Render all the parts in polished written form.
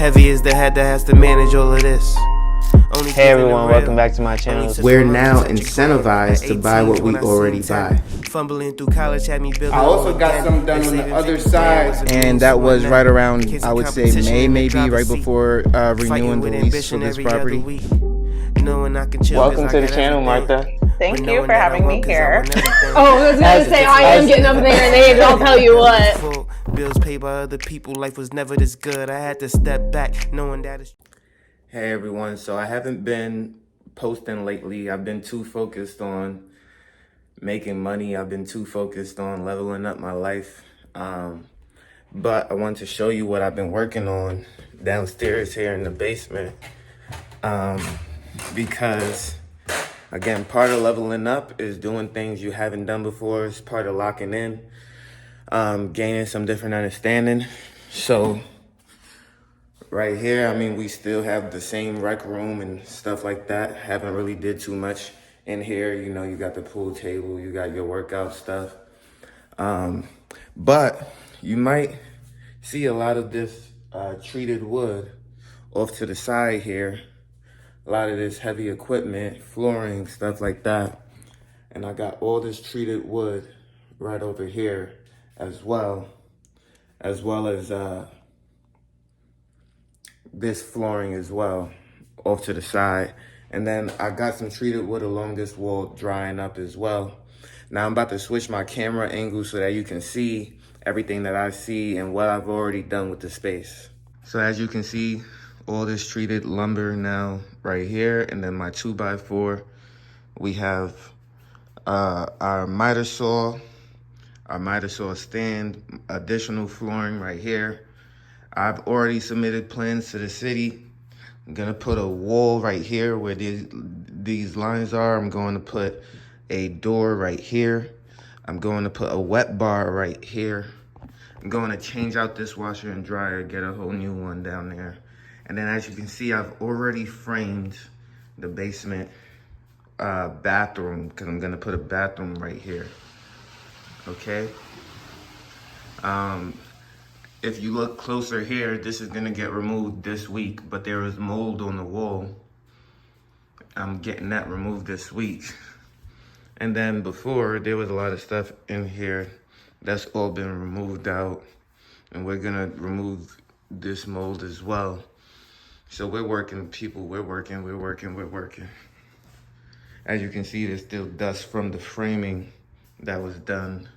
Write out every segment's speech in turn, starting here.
Heavy is the head that has to manage all of this. Hey everyone, welcome back to my channel. We're now incentivized to buy what we already buy. Fumbling through college had me building. I also got some done on the other side. And that was right around, I would say, May, maybe right before renewing the lease for this property. Welcome to the channel, Martha. Thank you for having me here. Oh, I was gonna say I am getting up there and age, I'll tell you what. Bills paid by other people, life was never this good. I had to step back, knowing that it's... Hey everyone, so I haven't been posting lately. I've been too focused on making money. I've been too focused on leveling up my life. But I want to show you what I've been working on downstairs here in the basement. Because again, part of leveling up is doing things you haven't done before. It's part of locking in, gaining some different understanding. So right here, I mean, we still have the same rec room and stuff like that. Haven't really did too much in here. You know, you got the pool table, you got your workout stuff. But you might see a lot of this treated wood off to the side here. A lot of this heavy equipment, flooring, stuff like that. And I got all this treated wood right over here as well as this flooring as well off to the side. And then I got some treated wood along this wall drying up as well. Now I'm about to switch my camera angle so that you can see everything that I see and what I've already done with the space. So as you can see, all this treated lumber now right here, and then my 2x4. We have our miter saw stand, additional flooring right here. I've already submitted plans to the city. I'm gonna put a wall right here where these lines are. I'm going to put a door right here. I'm going to put a wet bar right here. I'm going to change out this washer and dryer, get a whole new one down there. And then as you can see, I've already framed the basement bathroom, because I'm gonna put a bathroom right here, okay? If you look closer here, this is gonna get removed this week, but there is mold on the wall. I'm getting that removed this week. And then before, there was a lot of stuff in here that's all been removed out, and we're gonna remove this mold as well. So we're working, people, we're working. As you can see, there's still dust from the framing that was done.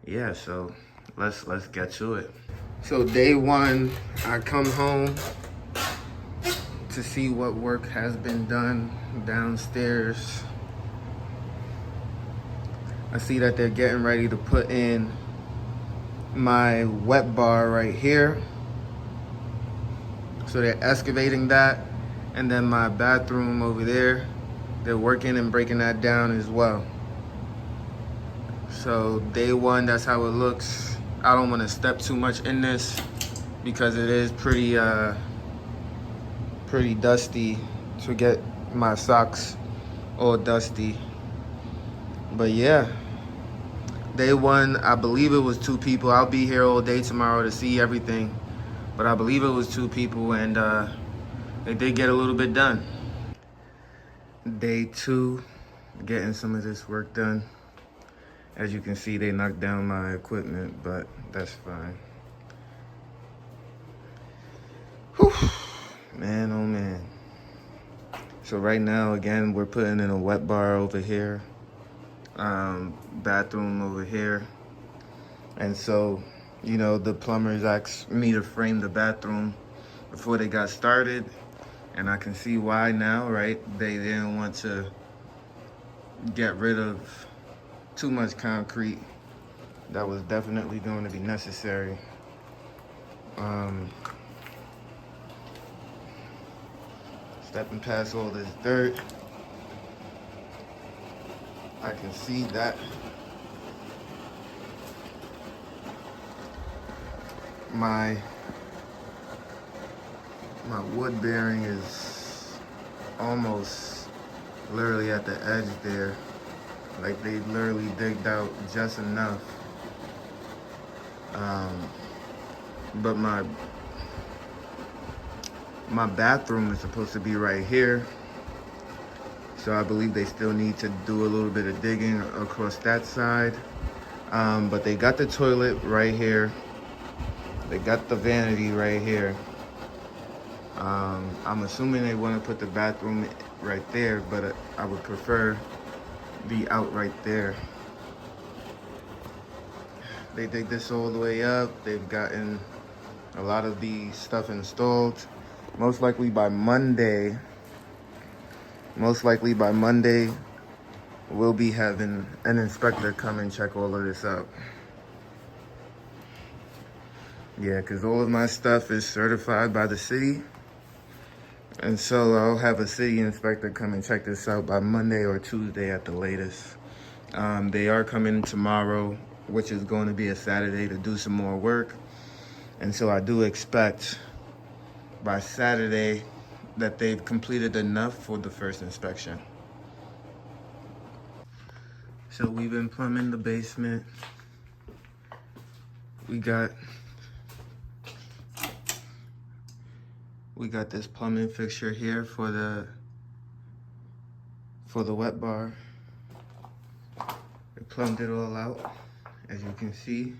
Yeah, so let's get to it. So day one, I come home to see what work has been done downstairs. I see that they're getting ready to put in my wet bar right here. So they're excavating that. And then my bathroom over there, they're working and breaking that down as well. So day one, that's how it looks. I don't want to step too much in this because it is pretty dusty to get my socks all dusty. But yeah, day one, I believe it was 2 people. I'll be here all day tomorrow to see everything. But I believe it was 2 people, and they did get a little bit done. Day 2, getting some of this work done. As you can see, they knocked down my equipment, but that's fine. Whew. Man, oh man. So right now, again, we're putting in a wet bar over here. Bathroom over here. And so, you know, the plumbers asked me to frame the bathroom before they got started. And I can see why now, right? They didn't want to get rid of too much concrete. That was definitely going to be necessary. Stepping past all this dirt, I can see that my wood bearing is almost literally at the edge there. Like they literally digged out just enough but my bathroom is supposed to be right here. So I believe they still need to do a little bit of digging across that side. But they got the toilet right here. They got the vanity right here. I'm assuming they want to put the bathroom right there, but I would prefer the out right there. They dig this all the way up. They've gotten a lot of the stuff installed. Most likely by Monday, we'll be having an inspector come and check all of this out. Yeah, because all of my stuff is certified by the city. And so I'll have a city inspector come and check this out by Monday or Tuesday at the latest. They are coming tomorrow, which is going to be a Saturday, to do some more work. And so I do expect by Saturday that they've completed enough for the first inspection. So we've been plumbing the basement. We got this plumbing fixture here for the wet bar. We plumbed it all out, as you can see.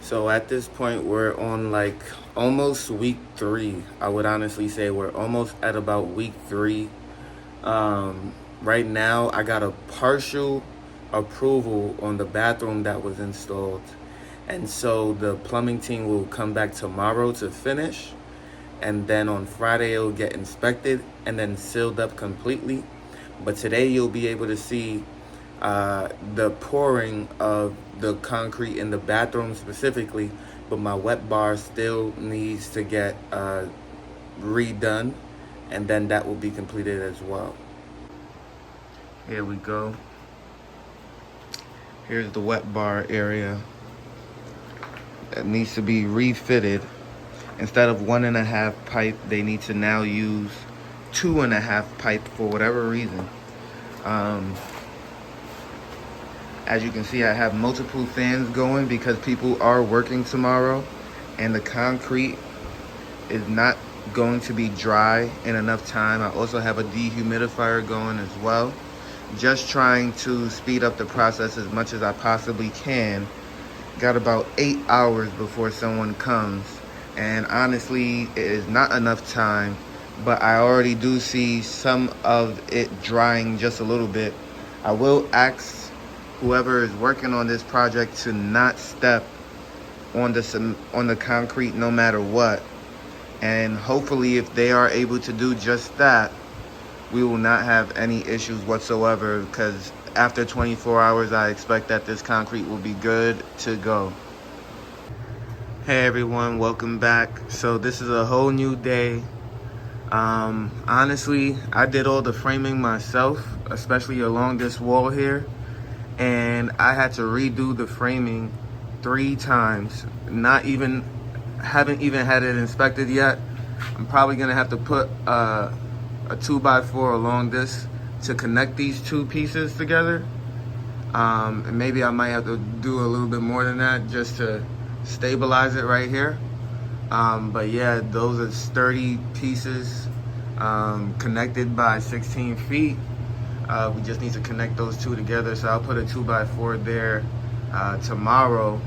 So at this point, we're on like almost week 3. I would honestly say we're almost at about week 3. Right now, I got a partial approval on the bathroom that was installed. And so the plumbing team will come back tomorrow to finish. And then on Friday, it'll get inspected and then sealed up completely. But today, you'll be able to see the pouring of the concrete in the bathroom specifically, but my wet bar still needs to get redone, and then that will be completed as well. Here we go. Here's the wet bar area that needs to be refitted. Instead of 1.5 pipe, they need to now use 2.5 pipe for whatever reason. As you can see, I have multiple fans going because people are working tomorrow, and the concrete is not going to be dry in enough time. I also have a dehumidifier going as well. Just trying to speed up the process as much as I possibly can. Got about 8 hours before someone comes, and honestly, it is not enough time, but I already do see some of it drying just a little bit. I will ask whoever is working on this project to not step on the concrete no matter what. And hopefully, if they are able to do just that, we will not have any issues whatsoever, because after 24 hours, I expect that this concrete will be good to go. Hey everyone, welcome back. So this is a whole new day. Honestly, I did all the framing myself, especially along this wall here. And I had to redo the framing 3 times. Haven't even had it inspected yet. I'm probably gonna have to put a 2x4 along this to connect these 2 pieces together. And maybe I might have to do a little bit more than that just to stabilize it right here. But yeah, those are sturdy pieces connected by 16 feet. We just need to connect those 2 together, so I'll put a 2x4 there tomorrow.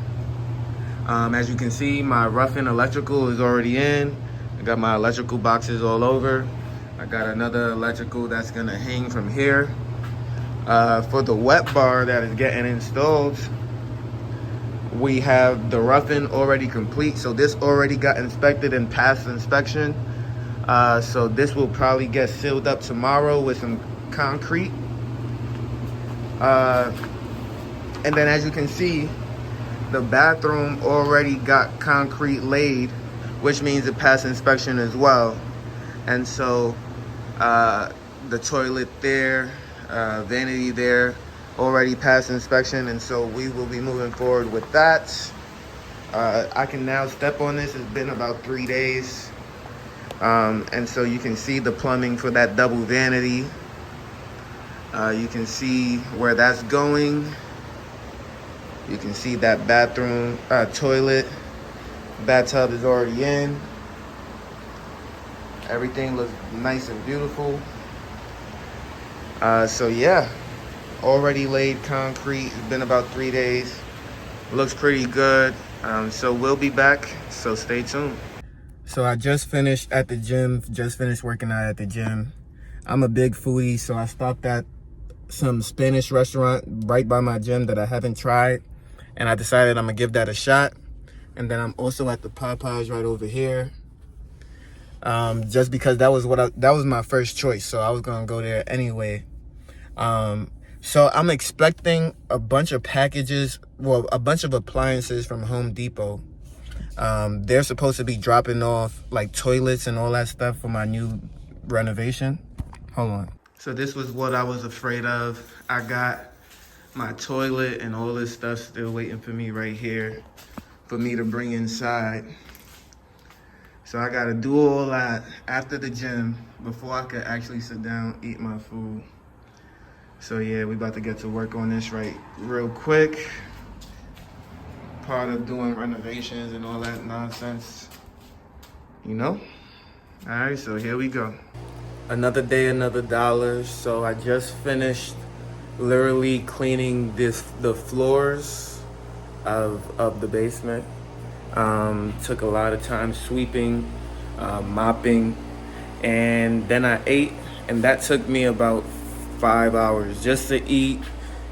As you can see, my rough-in electrical is already in. I got my electrical boxes all over. I got another electrical that's gonna hang from here. For the wet bar that is getting installed, we have the rough-in already complete. So this already got inspected and passed inspection. So this will probably get sealed up tomorrow with some concrete. And then as you can see, the bathroom already got concrete laid which means it passed inspection as well. And so the toilet there, vanity there, already passed inspection, and so we will be moving forward with that. I can now step on this. It's been about 3 days. And so you can see the plumbing for that double vanity. You can see where that's going. You can see that bathroom, toilet. Bathtub is already in. Everything looks nice and beautiful. So yeah, already laid concrete. It's been about 3 days. Looks pretty good. So we'll be back, so stay tuned. So I just finished at the gym, just finished working out at the gym. I'm a big foodie, so I stopped at some Spanish restaurant right by my gym that I haven't tried, and I decided I'm gonna give that a shot. And then I'm also at the Popeyes right over here, just because that was my first choice, so I was gonna go there anyway. So I'm expecting a bunch of packages, well, a bunch of appliances from Home Depot. They're supposed to be dropping off like toilets and all that stuff for my new renovation. Hold on. So this was what I was afraid of. I got my toilet and all this stuff still waiting for me right here for me to bring inside. So I gotta do all that after the gym before I could actually sit down, eat my food. So yeah, we about to get to work on this real quick. Part of doing renovations and all that nonsense, you know? All right, so here we go. Another day, another dollar. So I just finished literally cleaning the floors of the basement. Took a lot of time sweeping, mopping, and then I ate, and that took me about 5 hours. Just to eat,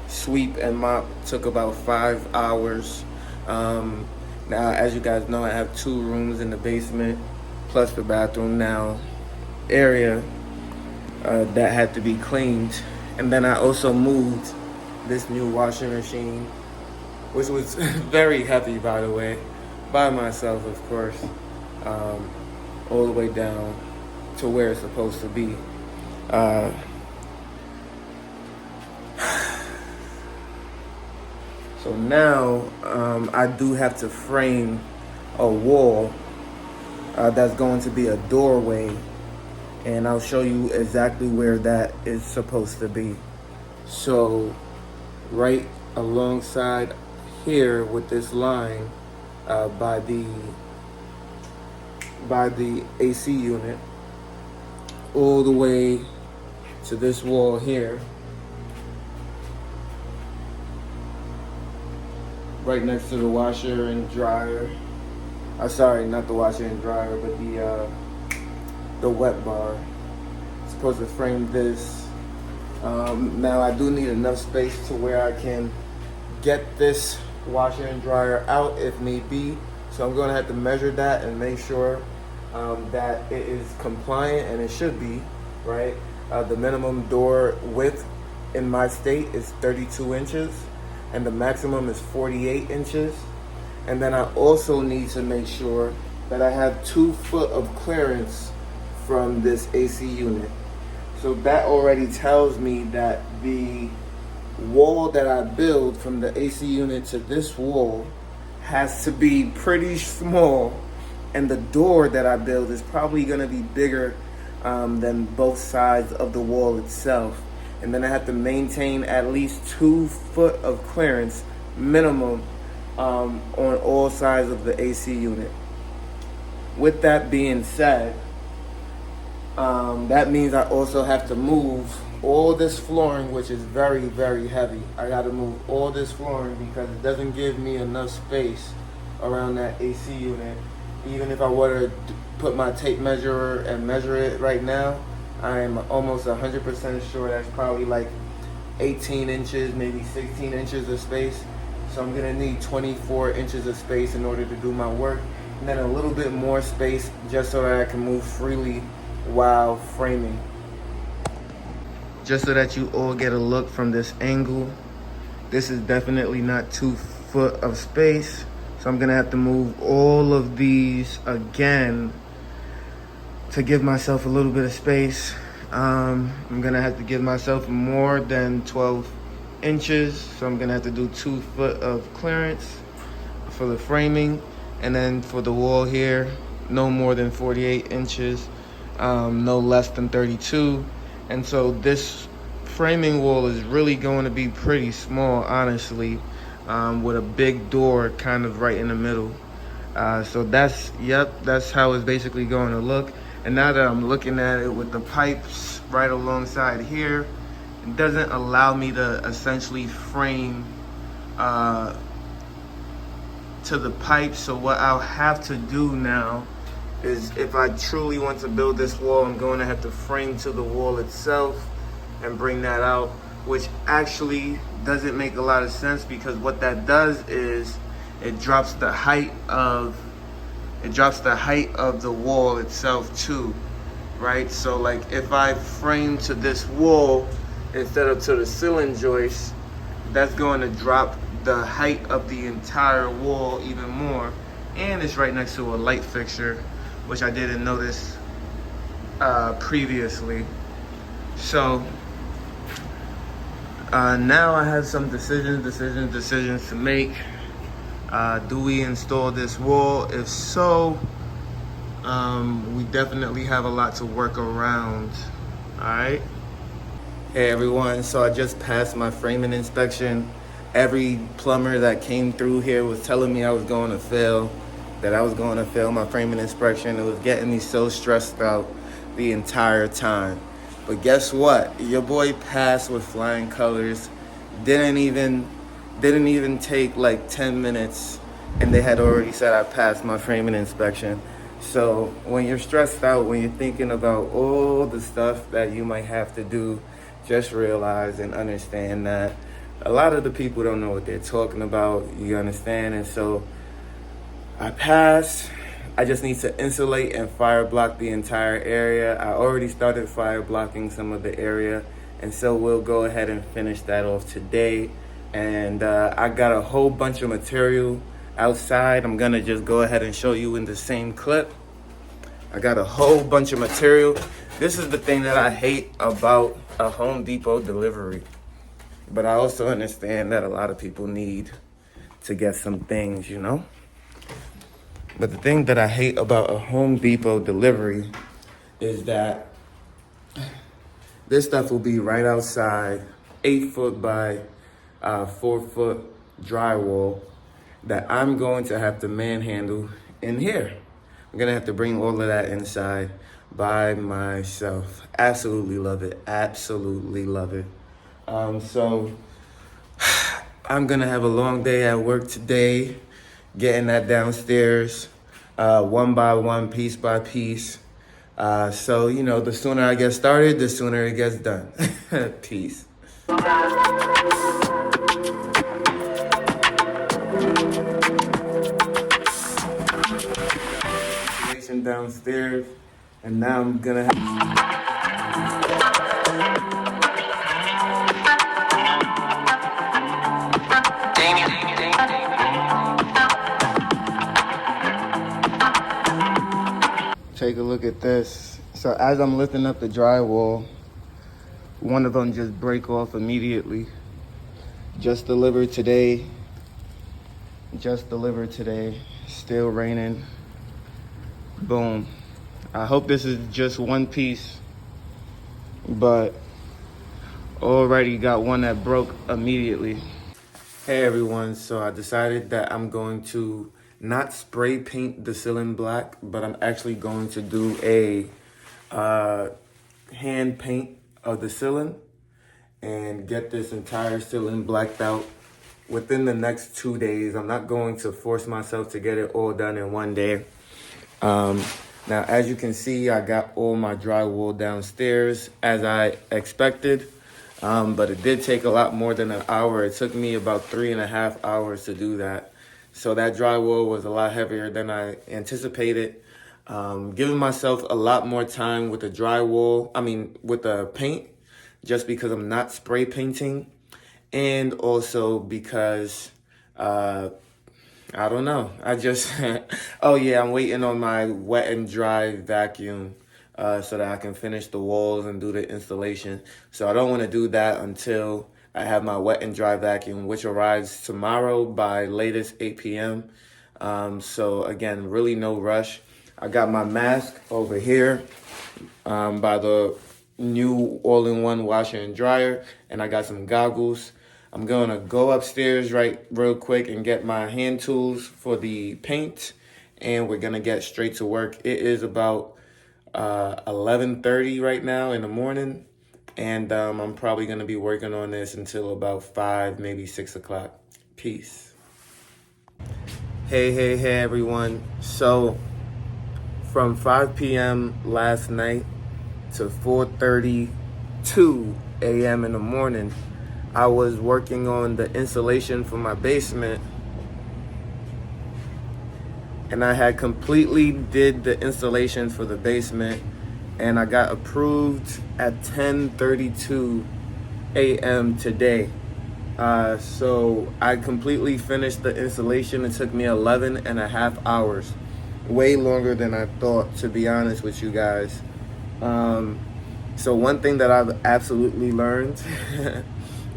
sweep, and mop took about 5 hours. Now, as you guys know, I have 2 rooms in the basement, plus the bathroom now area that had to be cleaned. And then I also moved this new washing machine, which was very heavy, by the way, by myself, of course, all the way down to where it's supposed to be. So now I do have to frame a wall that's going to be a doorway, and I'll show you exactly where that is supposed to be. So right alongside here with this line by the AC unit, all the way to this wall here, right next to the washer and dryer. Sorry, not the washer and dryer, but the wet bar. Supposed to frame this. Now I do need enough space to where I can get this washer and dryer out if need be. So I'm gonna have to measure that and make sure that it is compliant, and it should be, right? The minimum door width in my state is 32 inches. And the maximum is 48 inches. And then I also need to make sure that I have 2 foot of clearance from this AC unit. So that already tells me that the wall that I build from the AC unit to this wall has to be pretty small, and the door that I build is probably gonna be bigger than both sides of the wall itself. And then I have to maintain at least 2 foot of clearance minimum on all sides of the AC unit. With that being said, that means I also have to move all this flooring, which is very, very heavy. I got to move all this flooring because it doesn't give me enough space around that AC unit. Even if I were to put my tape measure and measure it right now, I'm almost 100% sure that's probably like 18 inches, maybe 16 inches of space. So I'm gonna need 24 inches of space in order to do my work. And then a little bit more space just so that I can move freely while framing. Just so that you all get a look from this angle, this is definitely not 2 foot of space. So I'm gonna have to move all of these again to give myself a little bit of space. I'm gonna have to give myself more than 12 inches. So I'm gonna have to do 2 foot of clearance for the framing. And then for the wall here, no more than 48 inches, no less than 32. And so this framing wall is really going to be pretty small, honestly, with a big door kind of right in the middle. So that's how it's basically going to look. And now that I'm looking at it with the pipes right alongside here, it doesn't allow me to essentially frame to the pipe. So what I'll have to do now is, if I truly want to build this wall, I'm going to have to frame to the wall itself and bring that out, which actually doesn't make a lot of sense, because what that does is it drops the height of the wall itself too, right? So like if I frame to this wall instead of to the ceiling joist, that's going to drop the height of the entire wall even more. And it's right next to a light fixture, which I didn't notice previously. So now I have some decisions to make. Do we install this wall? If so, we definitely have a lot to work around. All right. Hey everyone, so I just passed my framing inspection. Every plumber that came through here was telling me I was going to fail, that I was going to fail my framing inspection. It was getting me so stressed out the entire time. But guess what? Your boy passed with flying colors. Didn't even take like 10 minutes, and they had already said I passed my framing inspection. So when you're stressed out, when you're thinking about all the stuff that you might have to do, just realize and understand that a lot of the people don't know what they're talking about. You understand? And so I passed. I just need to insulate and fire block the entire area. I already started fire blocking some of the area, and so we'll go ahead and finish that off today. And I got a whole bunch of material outside. I'm gonna just go ahead and show you in the same clip. I got a whole bunch of material. This is the thing that I hate about a Home Depot delivery. But I also understand that a lot of people need to get some things, you know? But the thing that I hate about a Home Depot delivery is that this stuff will be right outside, 8 foot by 4 foot drywall that I'm going to have to manhandle in here. I'm gonna have to bring all of that inside by myself. Absolutely love it. Absolutely love it. So I'm gonna have a long day at work today, getting that downstairs, one by one, piece by piece. So, you know, the sooner I get started, the sooner it gets done. Peace. Downstairs, and now I'm gonna have take a look at this. So as I'm lifting up the drywall, one of them just break off immediately. Just delivered today. Still raining. Boom. I hope this is just one piece, but already got one that broke immediately. Hey everyone, so I decided that I'm going to not spray paint the ceiling black, but I'm actually going to do a hand paint of the ceiling and get this entire ceiling blacked out within the next 2 days. I'm not going to force myself to get it all done in one day. Now, as you can see, I got all my drywall downstairs as I expected, but it did take a lot more than an hour. It took me about 3.5 hours to do that. So that drywall was a lot heavier than I anticipated. Giving myself a lot more time with the with the paint, just because I'm not spray painting, and also because I I don't know. I just, oh yeah, I'm waiting on my wet and dry vacuum so that I can finish the walls and do the installation. So I don't want to do that until I have my wet and dry vacuum, which arrives tomorrow by latest 8 p.m. So again, really no rush. I got my mask over here by the new all-in-one washer and dryer, and I got some goggles. I'm going to go upstairs real quick and get my hand tools for the paint, and we're going to get straight to work. It is about 11:30 right now in the morning, and I'm probably going to be working on this until about 5, maybe 6 o'clock. Peace. Hey everyone. So from 5 p.m. last night to 4:32 a.m. in the morning, I was working on the insulation for my basement, and I had completely did the installation for the basement, and I got approved at 10:32 a.m. today. So I completely finished the installation. It took me 11 and a half hours, way longer than I thought, to be honest with you guys. So one thing that I've absolutely learned,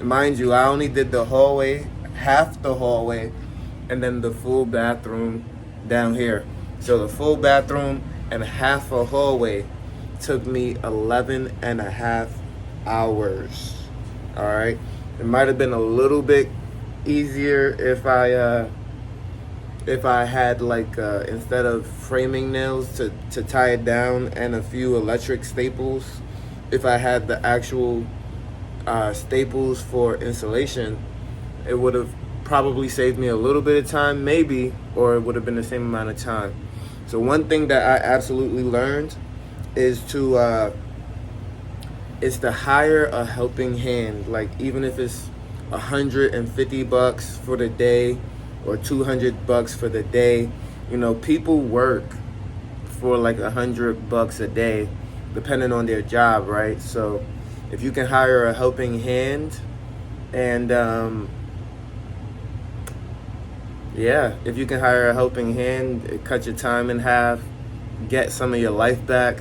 mind you, I only did the hallway, half the hallway, and then the full bathroom down here. So the full bathroom and half a hallway took me 11 and a half hours. All right. It might have been a little bit easier if I had like instead of framing nails to tie it down and a few electric staples, if I had the actual staples for insulation, it would have probably saved me a little bit of time, maybe, or it would have been the same amount of time. So one thing that I absolutely learned is to hire a helping hand. Like, even if it's $150 for the day or $200 for the day, you know, people work for like $100 a day, depending on their job, right? So if you can hire a helping hand, and if you can hire a helping hand, it cuts your time in half, get some of your life back.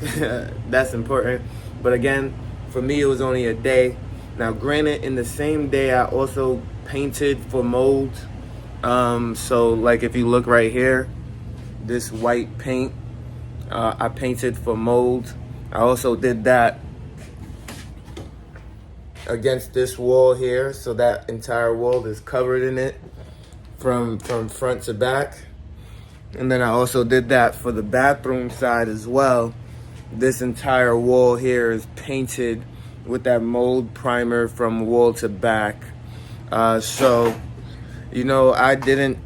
That's important. But again, for me, it was only a day. Now, granted, in the same day, I also painted for mold. So like if you look right here, this white paint, I painted for mold. I also did that against this wall here, so that entire wall is covered in it from front to back. And then I also did that for the bathroom side as well. This entire wall here is painted with that mold primer from wall to back. So, you know, I didn't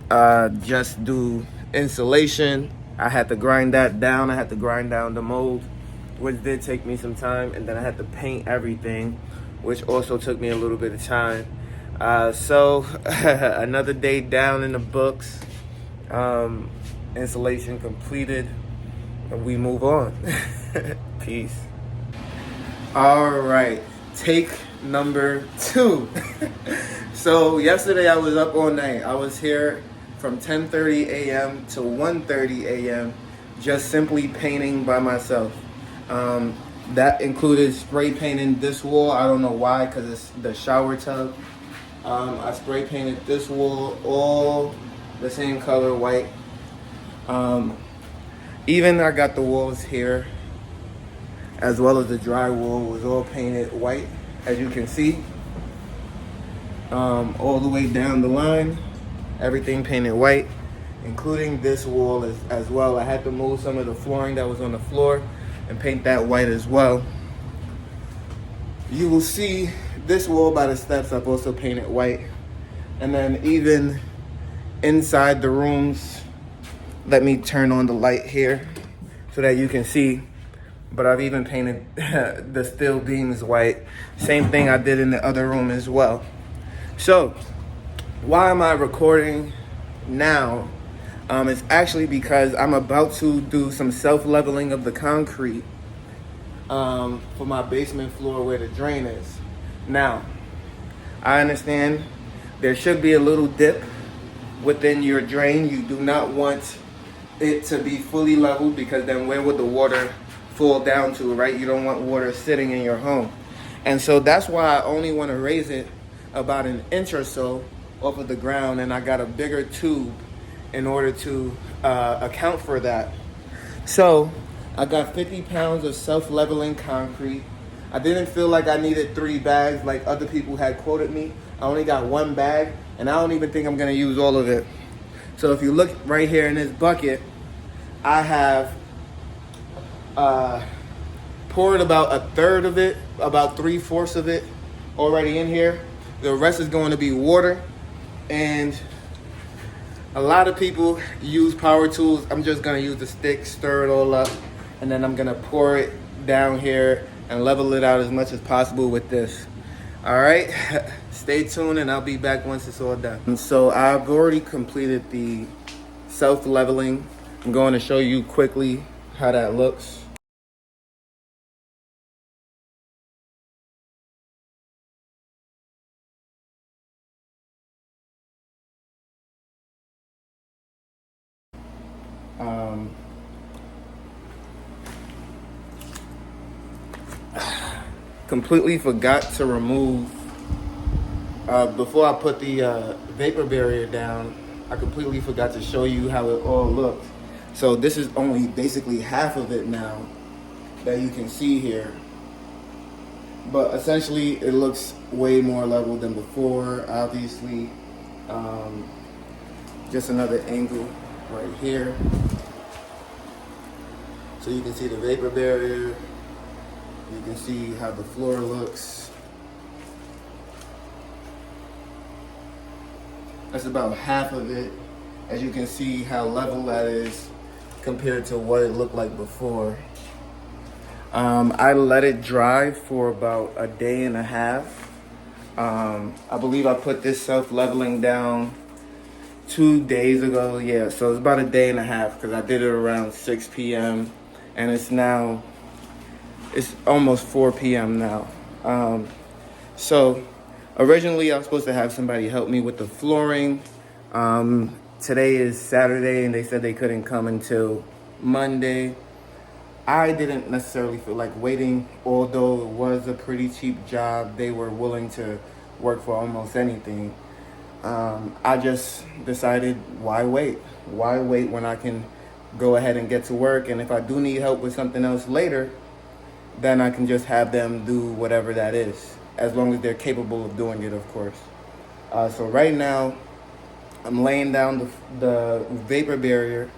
just do insulation. I had to grind that down. I had to grind down the mold, which did take me some time. And then I had to paint everything, which also took me a little bit of time. So another day down in the books. Installation completed, and we move on. Peace. All right, take number 2. So yesterday I was up all night. I was here from 10:30 a.m. to 1:30 a.m. just simply painting by myself. That included spray painting this wall. I don't know why, because it's the shower tub. I spray painted this wall all the same color, white. Even I got the walls here, as well as the drywall, was all painted white, as you can see. All the way down the line, everything painted white, including this wall as well. I had to move some of the flooring that was on the floor and paint that white as well. You will see this wall by the steps I've also painted white. And then even inside the rooms, let me turn on the light here so that you can see. But I've even painted the steel beams white. Same thing I did in the other room as well. So why am I recording now? It's actually because I'm about to do some self-leveling of the concrete for my basement floor where the drain is. Now, I understand there should be a little dip within your drain. You do not want it to be fully leveled, because then where would the water fall down to, right? You don't want water sitting in your home. And so that's why I only want to raise it about an inch or so off of the ground, and I got a bigger tube in order to account for that. So I got 50 pounds of self-leveling concrete. I didn't feel like I needed 3 bags like other people had quoted me. I only got 1 bag, and I don't even think I'm gonna use all of it. So if you look right here in this bucket, I have poured about a third of it, about 3/4 of it already in here. The rest is going to be water. And a lot of people use power tools. I'm just gonna use the stick, stir it all up, and then I'm gonna pour it down here and level it out as much as possible with this. All right, stay tuned and I'll be back once it's all done. And so I've already completed the self-leveling. I'm going to show you quickly how that looks. Completely forgot to remove, before I put the vapor barrier down, I completely forgot to show you how it all looks. So this is only basically half of it now that you can see here. But essentially it looks way more level than before, obviously. Just another angle right here. So you can see the vapor barrier. You can see how the floor looks. That's about half of it. As you can see how level that is compared to what it looked like before. I let it dry for about a day and a half. I believe I put this self-leveling down 2 days ago. Yeah, so it's about a day and a half because I did it around 6 p.m. and it's almost 4 p.m. now. So originally I was supposed to have somebody help me with the flooring. Today is Saturday and they said they couldn't come until Monday. I didn't necessarily feel like waiting, although it was a pretty cheap job. They were willing to work for almost anything. I just decided, why wait? Why wait when I can go ahead and get to work? And if I do need help with something else later, then I can just have them do whatever that is, as long as they're capable of doing it, of course. So right now, I'm laying down the vapor barrier.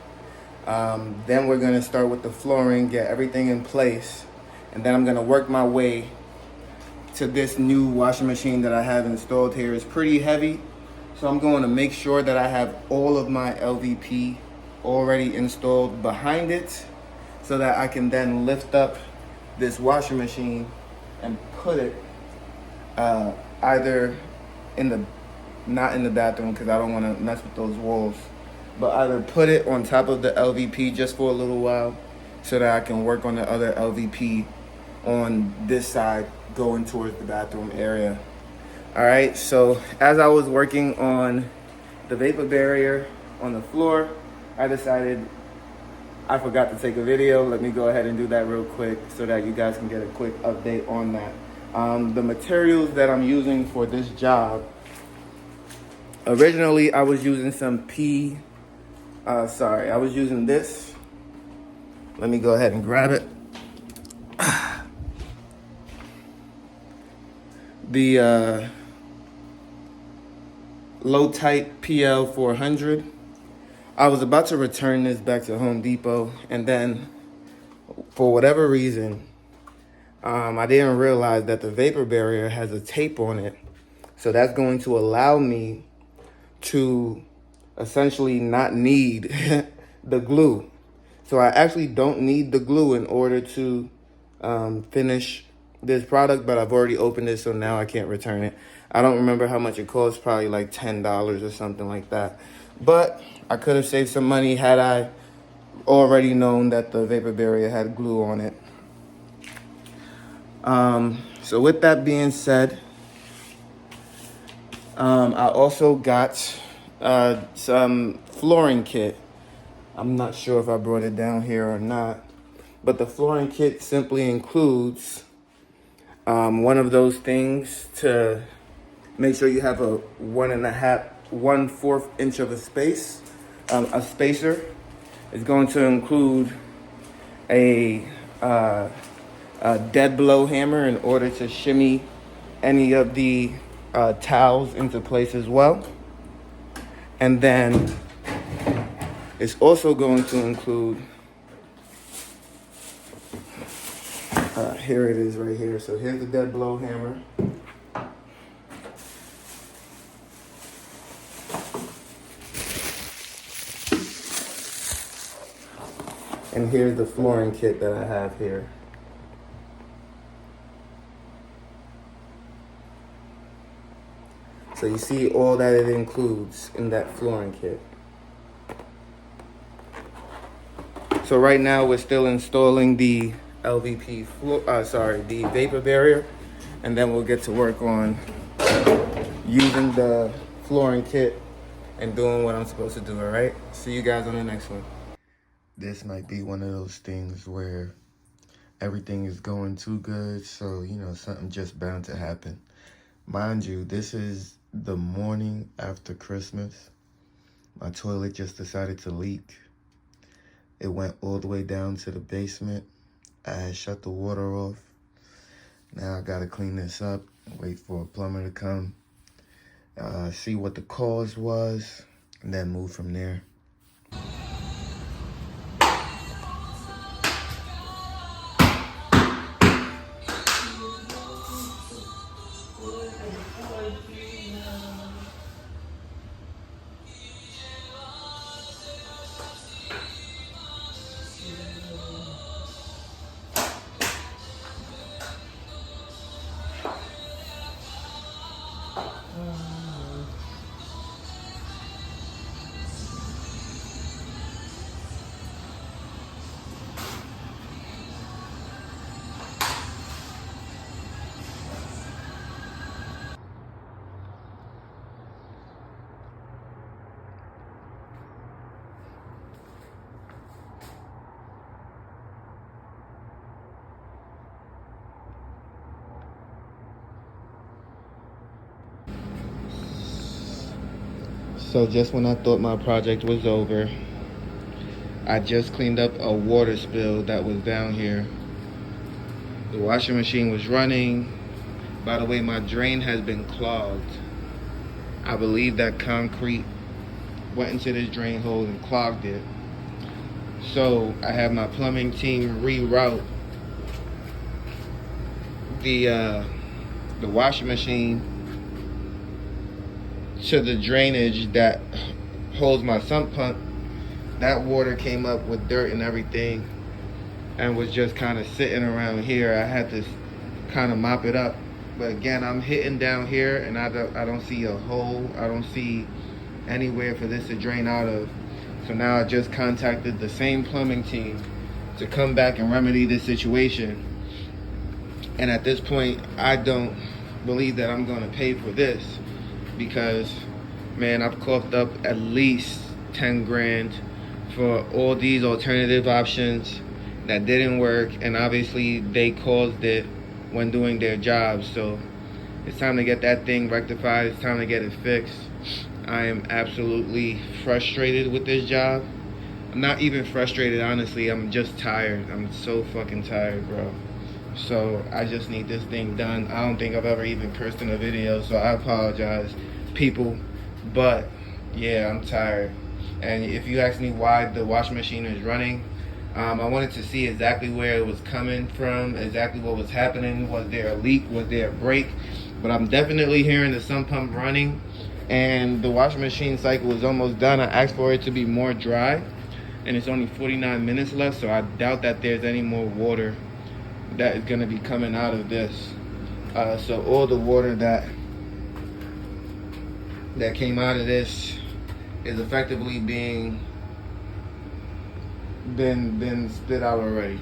Then we're gonna start with the flooring, get everything in place, and then I'm gonna work my way to this new washing machine that I have installed here. It's pretty heavy, so I'm going to make sure that I have all of my LVP already installed behind it, so that I can then lift up this washing machine and put it either not in the bathroom, because I don't want to mess with those walls, but either put it on top of the LVP just for a little while so that I can work on the other LVP on this side going towards the bathroom area. All right, so as I was working on the vapor barrier on the floor, I decided I forgot to take a video. Let me go ahead and do that real quick so that you guys can get a quick update on that. The materials that I'm using for this job, originally I was using I was using this. Let me go ahead and grab it. The low-tight PL 400. I was about to return this back to Home Depot, and then for whatever reason, I didn't realize that the vapor barrier has a tape on it. So that's going to allow me to essentially not need the glue. So I actually don't need the glue in order to finish this product, but I've already opened it, so now I can't return it. I don't remember how much it cost, probably like $10 or something like that. But I could have saved some money had I already known that the vapor barrier had glue on it. So with that being said, I also got some flooring kit. I'm not sure if I brought it down here or not, but the flooring kit simply includes one of those things to make sure you have a 1.4 inch of a space, a spacer. It's going to include a dead blow hammer in order to shimmy any of the towels into place as well. And then it's also going to include, here it is right here. So here's the dead blow hammer. And here's the flooring kit that I have here. So you see all that it includes in that flooring kit. So right now we're still installing the LVP the vapor barrier, and then we'll get to work on using the flooring kit and doing what I'm supposed to do, all right? See you guys on the next one. This might be one of those things where everything is going too good, so, you know, something just bound to happen. Mind you, this is the morning after Christmas. My toilet just decided to leak. It went all the way down to the basement. I had shut the water off. Now I gotta clean this up, wait for a plumber to come, see what the cause was, and then move from there. So just when I thought my project was over, I just cleaned up a water spill that was down here. The washing machine was running. By the way, my drain has been clogged. I believe that concrete went into this drain hole and clogged it. So I have my plumbing team reroute the washing machine to the drainage that holds my sump pump. That water came up with dirt and everything and was just kind of sitting around here. I had to kind of mop it up, but again, I'm hitting down here and I don't see a hole. I don't see anywhere for this to drain out of. So now I just contacted the same plumbing team to come back and remedy this situation. And at this point, I don't believe that I'm gonna pay for this, because, man, I've coughed up at least 10 grand for all these alternative options that didn't work, and obviously they caused it when doing their job. So it's time to get that thing rectified. It's time to get it fixed. I am absolutely frustrated with this job. I'm not even frustrated, honestly. I'm just tired. I'm so fucking tired, bro. So I just need this thing done. I don't think I've ever even cursed in a video, so I apologize, people. But yeah, I'm tired. And if you ask me why the washing machine is running, I wanted to see exactly where it was coming from, exactly what was happening. Was there a leak? Was there a break? But I'm definitely hearing the sump pump running, and the washing machine cycle is almost done. I asked for it to be more dry, and it's only 49 minutes left, so I doubt that there's any more water that is going to be coming out of this. So all the water that came out of this is effectively been spit out already.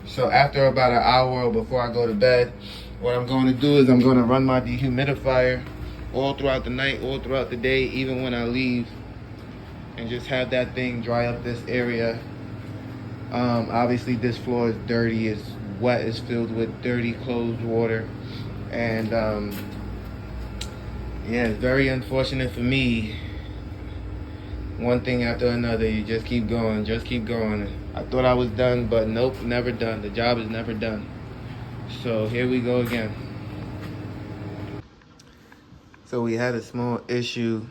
So after about an hour before I go to bed, what I'm going to do is I'm going to run my dehumidifier all throughout the night, all throughout the day, even when I leave, and just have that thing dry up this area. Obviously, this floor is dirty, it's wet, it's filled with dirty clothes water, and yeah, it's very unfortunate for me. One thing after another, you just keep going, just keep going. I thought I was done, but nope, never done. The job is never done. So here we go again. So we had a small issue,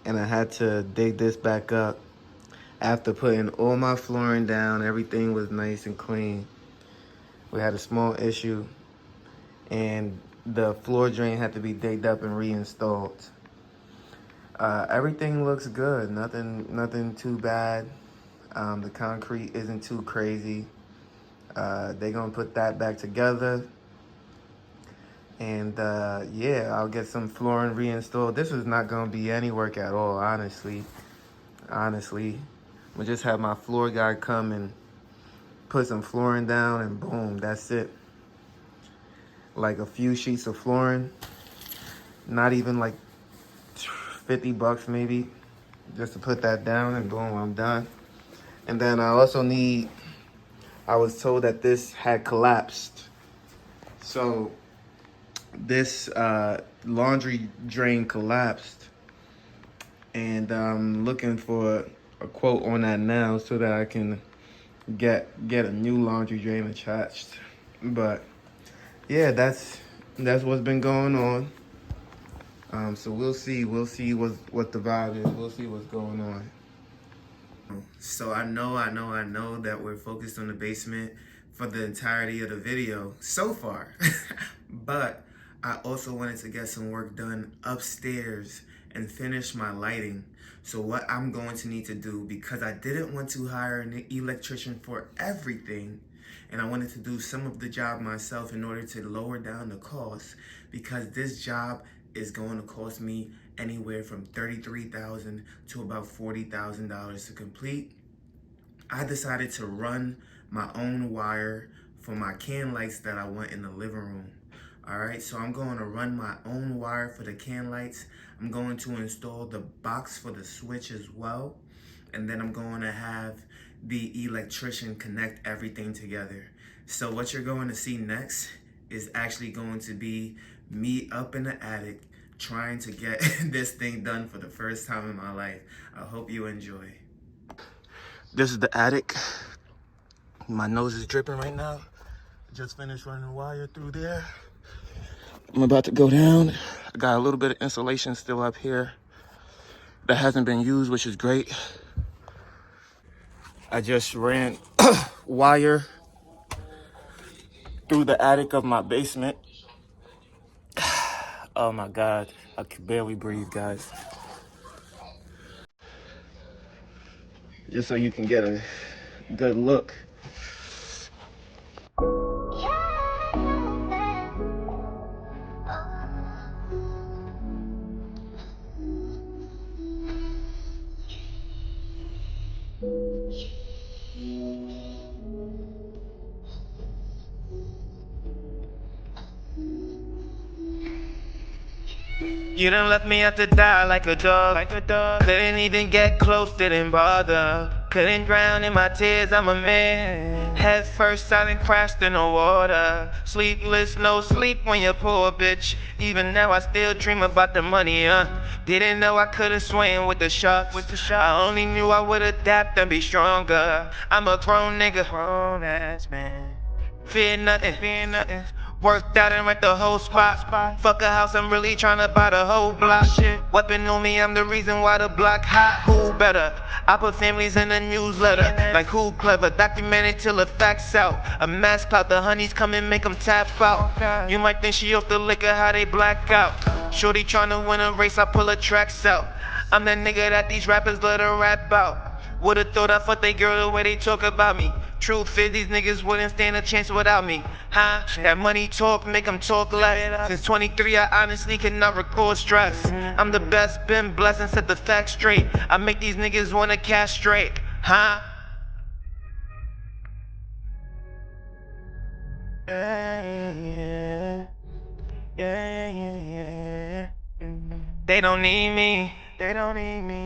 and I had to dig this back up. After putting all my flooring down, everything was nice and clean. We had a small issue, and the floor drain had to be digged up and reinstalled. Everything looks good, nothing too bad. The concrete isn't too crazy. They're gonna put that back together. And yeah, I'll get some flooring reinstalled. This is not gonna be any work at all, honestly. I'm gonna just have my floor guy come and put some flooring down, and boom, that's it. Like a few sheets of flooring, not even like $50 maybe, just to put that down, and boom, I'm done. And then I also need, I was told that this had collapsed. So this laundry drain collapsed, and I'm looking for a quote on that now so that I can get a new laundry drain attached. But yeah, that's what's been going on. So we'll see what the vibe is. We'll see what's going on. So I know that we're focused on the basement for the entirety of the video so far. But I also wanted to get some work done upstairs and finish my lighting. So what I'm going to need to do, because I didn't want to hire an electrician for everything, and I wanted to do some of the job myself in order to lower down the cost, because this job is going to cost me anywhere from $33,000 to about $40,000 to complete. I decided to run my own wire for my can lights that I want in the living room. All right, so I'm going to run my own wire for the can lights. I'm going to install the box for the switch as well. And then I'm going to have the electrician connect everything together. So what you're going to see next is actually going to be me up in the attic trying to get this thing done for the first time in my life. I hope you enjoy. This is the attic. My nose is dripping right now. Just finished running wire through there. I'm about to go down. I got a little bit of insulation still up here that hasn't been used, which is great. I just ran wire through the attic of my basement. Oh my God, I can barely breathe, guys. Just so you can get a good look. You done left me out to die like a dog, Couldn't even get close, didn't bother. Couldn't drown in my tears, I'm a man. Head first, I done crashed in the water. Sleepless, no sleep when you're poor, bitch. Even now I still dream about the money, Didn't know I could've swam with the sharks. I only knew I would adapt and be stronger. I'm a grown nigga, grown ass man. Fear nothing. Worked out and rent the whole spot. Fuck a house, I'm really tryna buy the whole block. Weapon on me, I'm the reason why the block hot. Who better? I put families in the newsletter. Like who clever? Documented till the facts out. A mass clout, the honeys come and make them tap out. You might think she off the liquor, how they black out. Shorty tryna win a race, I pull her tracks out. I'm that nigga that these rappers let her rap out. Would've thought I fucked they girl the way they talk about me. Truth is, these niggas wouldn't stand a chance without me. That money talk, make them talk less. Since 23, I honestly cannot record stress. I'm the best, been blessed and set the facts straight. I make these niggas wanna castrate. Yeah. They don't need me. They don't need me.